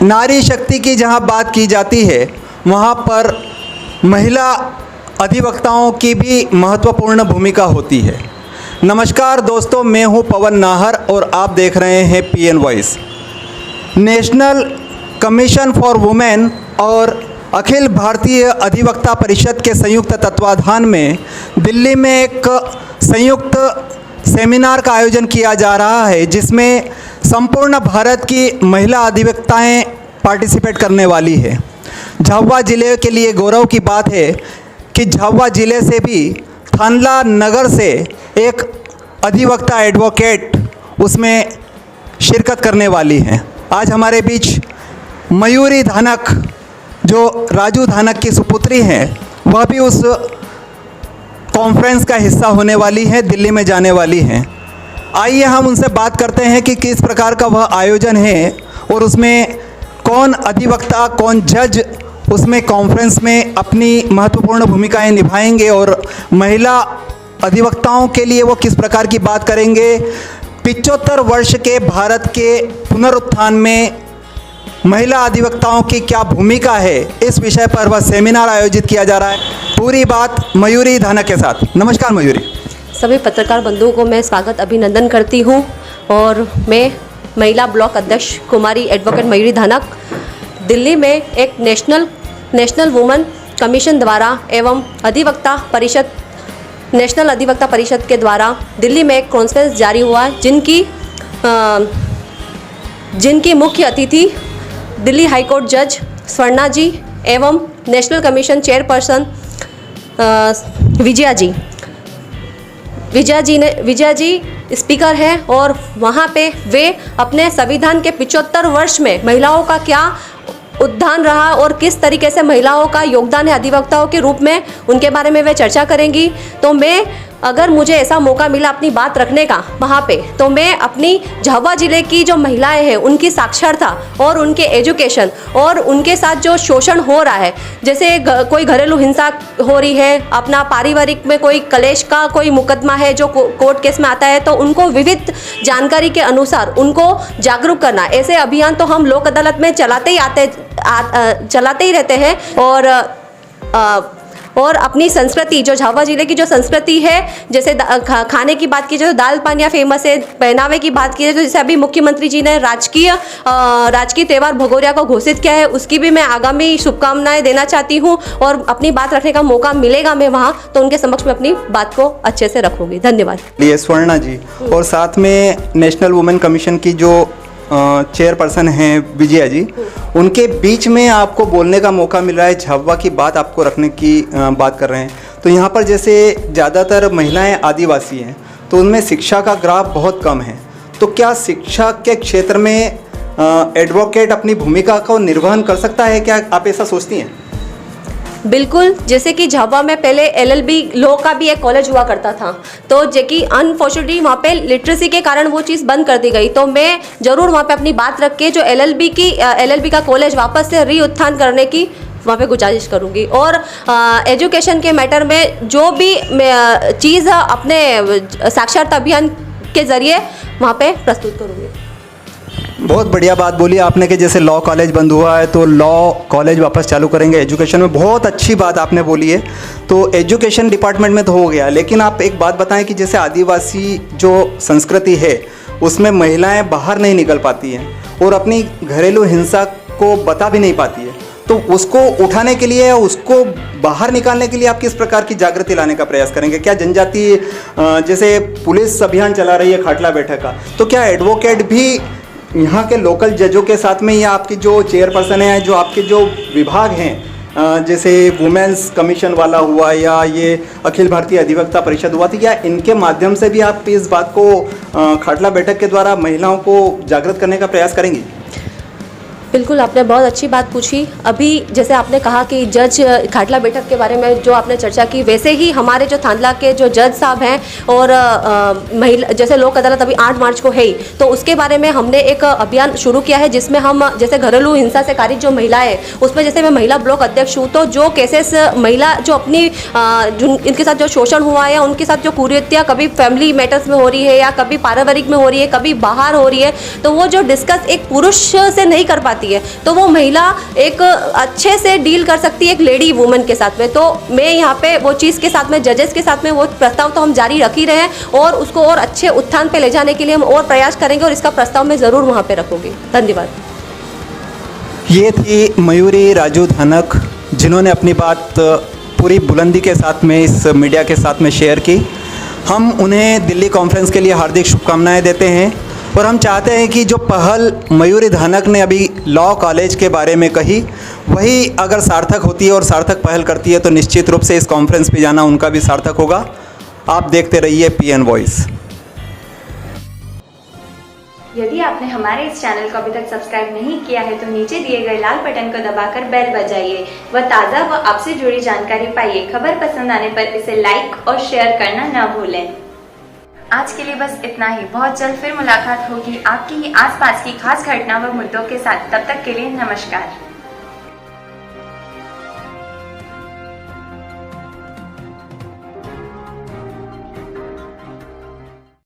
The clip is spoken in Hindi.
नारी शक्ति की जहां बात की जाती है वहां पर महिला अधिवक्ताओं की भी महत्वपूर्ण भूमिका होती है। नमस्कार दोस्तों, मैं हूं पवन नाहर और आप देख रहे हैं PN voice. National commission for women और अखिल भारतीय अधिवक्ता परिषद के संयुक्त तत्वाधान में दिल्ली में एक संयुक्त सेमिनार का आयोजन किया जा रहा है, जिसमें संपूर्ण भारत की महिला अधिवक्ताएं पार्टिसिपेट करने वाली है। झाबुआ ज़िले के लिए गौरव की बात है कि झाबुआ ज़िले से भी थानला नगर से एक अधिवक्ता एडवोकेट उसमें शिरकत करने वाली हैं। आज हमारे बीच मयूरी धानक, जो राजू धानक की सुपुत्री हैं, वह भी उस कॉन्फ्रेंस का हिस्सा होने वाली है, दिल्ली में जाने वाली हैं। आइए हम उनसे बात करते हैं कि किस प्रकार का वह आयोजन है और उसमें कौन अधिवक्ता, कौन जज उसमें कॉन्फ्रेंस में अपनी महत्वपूर्ण भूमिकाएं निभाएंगे और महिला अधिवक्ताओं के लिए वो किस प्रकार की बात करेंगे। 75 वर्ष के भारत के पुनरुत्थान में महिला अधिवक्ताओं की क्या भूमिका है, इस विषय पर वह सेमिनार आयोजित किया जा रहा है। पूरी बात मयूरी धानक के साथ। नमस्कार मयूरी। सभी पत्रकार बंधुओं को मैं स्वागत अभिनंदन करती हूं और मैं महिला ब्लॉक अध्यक्ष कुमारी एडवोकेट मयूरी धानक दिल्ली में एक नेशनल वुमेन कमीशन द्वारा एवं अधिवक्ता परिषद, नेशनल अधिवक्ता परिषद के द्वारा दिल्ली में एक कॉन्फ्रेंस जारी हुआ, जिनकी मुख्य अतिथि दिल्ली हाईकोर्ट जज स्वर्णा जी एवं नेशनल कमीशन चेयरपर्सन विजया जी स्पीकर हैं और वहाँ पे वे अपने संविधान के 75 वर्ष में महिलाओं का क्या उत्थान रहा और किस तरीके से महिलाओं का योगदान है अधिवक्ताओं के रूप में, उनके बारे में वे चर्चा करेंगी। तो मैं, अगर मुझे ऐसा मौका मिला अपनी बात रखने का वहाँ पे, तो मैं अपनी झाबुआ ज़िले की जो महिलाएं हैं उनकी साक्षरता और उनके एजुकेशन और उनके साथ जो शोषण हो रहा है, जैसे कोई घरेलू हिंसा हो रही है, अपना पारिवारिक में कोई कलेश का कोई मुकदमा है जो कोर्ट केस में आता है, तो उनको विविध जानकारी के अनुसार उनको जागरूक करना। ऐसे अभियान तो हम लोक अदालत में चलाते ही रहते हैं और अपनी संस्कृति, जो झाबुआ ज़िले की जो संस्कृति है, जैसे खाने की बात की जाए तो दाल पानिया फेमस है, पहनावे की बात की जाए तो जैसे अभी मुख्यमंत्री जी ने राजकीय त्यौहार भगोरिया को घोषित किया है, उसकी भी मैं आगामी शुभकामनाएं देना चाहती हूं और अपनी बात रखने का मौका मिलेगा मैं वहां, तो उनके समक्ष मैं अपनी बात को अच्छे से रखूंगी। धन्यवाद। ये स्वर्णा जी और साथ में नेशनल वुमेन कमीशन की जो चेयरपर्सन हैं विजया जी, उनके बीच में आपको बोलने का मौका मिल रहा है, झाबुआ की बात आपको रखने की बात कर रहे हैं। तो यहाँ पर जैसे ज़्यादातर महिलाएं आदिवासी हैं, तो उनमें शिक्षा का ग्राफ बहुत कम है, तो क्या शिक्षा के क्षेत्र में एडवोकेट अपनी भूमिका को निर्वहन कर सकता है, क्या आप ऐसा सोचती हैं? बिल्कुल, जैसे कि झाबुआ में पहले LLB लॉ का भी एक कॉलेज हुआ करता था, तो जो कि अनफॉर्चुनेटली वहाँ पे लिटरेसी के कारण वो चीज़ बंद कर दी गई। तो मैं ज़रूर वहाँ पे अपनी बात रख के जो LLB का कॉलेज वापस से रीउत्थान करने की वहाँ पे गुजारिश करूँगी और एजुकेशन के मैटर में जो भी चीज़ अपने साक्षरता अभियान के ज़रिए वहाँ पे प्रस्तुत करूँगी। बहुत बढ़िया बात बोली आपने कि जैसे लॉ कॉलेज बंद हुआ है तो लॉ कॉलेज वापस चालू करेंगे एजुकेशन में। बहुत अच्छी बात आपने बोली है। तो एजुकेशन डिपार्टमेंट में तो हो गया, लेकिन आप एक बात बताएं कि जैसे आदिवासी जो संस्कृति है उसमें महिलाएं बाहर नहीं निकल पाती हैं और अपनी घरेलू हिंसा को बता भी नहीं पाती है, तो उसको उठाने के लिए, उसको बाहर निकालने के लिए आप किस प्रकार की जागृति लाने का प्रयास करेंगे? क्या जनजाति, जैसे पुलिस अभियान चला रही है खाटला बैठक का, तो क्या एडवोकेट भी यहाँ के लोकल जजों के साथ में, या आपकी जो चेयरपर्सन है, जो आपके जो विभाग हैं, जैसे वुमेन्स कमीशन वाला हुआ या ये अखिल भारतीय अधिवक्ता परिषद हुआ, तो क्या इनके माध्यम से भी आप इस बात को खाटला बैठक के द्वारा महिलाओं को जागृत करने का प्रयास करेंगी? बिल्कुल, आपने बहुत अच्छी बात पूछी। अभी जैसे आपने कहा कि जज खाटला बैठक के बारे में जो आपने चर्चा की, वैसे ही हमारे जो थानला के जो जज साहब हैं और महिला, जैसे लोक अदालत अभी 8 मार्च को है ही, तो उसके बारे में हमने एक अभियान शुरू किया है जिसमें हम जैसे घरेलू हिंसा से कारित जो महिलाएं, उसमें जैसे मैं महिला ब्लॉक अध्यक्ष हूँ, तो जो केसेस महिला जो अपनी इनके साथ जो शोषण हुआ है या उनके साथ जो कुरीतियाँ कभी फैमिली मैटर्स में हो रही है या कभी पारिवारिक में हो रही है, कभी बाहर हो रही है, तो वो जो डिस्कस एक पुरुष से नहीं कर पाती जाती है तो वो महिला एक अच्छे से डील कर सकती है एक लेडी वुमन के साथ में। तो मैं यहाँ पे वो चीज़ के साथ में जजेस के साथ में वो प्रस्ताव तो हम जारी रख ही रहे हैं और उसको और अच्छे उत्थान पे ले जाने के लिए हम और प्रयास करेंगे और इसका प्रस्ताव मैं ज़रूर वहाँ पे रखूँगी। धन्यवाद। ये थी मयूरी राजू धानक, जिन्होंने अपनी बात पूरी बुलंदी के साथ में इस मीडिया के साथ में शेयर की। हम उन्हें दिल्ली कॉन्फ्रेंस के लिए हार्दिक शुभकामनाएं देते हैं और हम चाहते हैं कि जो पहल मयूरी धानक ने अभी लॉ कॉलेज के बारे में कही, वही अगर सार्थक होती है और सार्थक पहल करती है तो निश्चित रूप से इस कॉन्फ्रेंस पे जाना उनका भी सार्थक होगा। आप देखते रहिए PN वॉइस। यदि आपने हमारे इस चैनल को अभी तक सब्सक्राइब नहीं किया है तो नीचे दिए गए लाल बटन को दबाकर बेल बजाइए व ताज़ा व आपसे जुड़ी जानकारी पाइए। खबर पसंद आने पर इसे लाइक और शेयर करना न भूलें। आज के लिए बस इतना ही। बहुत जल्द फिर मुलाकात होगी आपकी ही आसपास की खास घटना व मुद्दों के साथ। तब तक के लिए नमस्कार।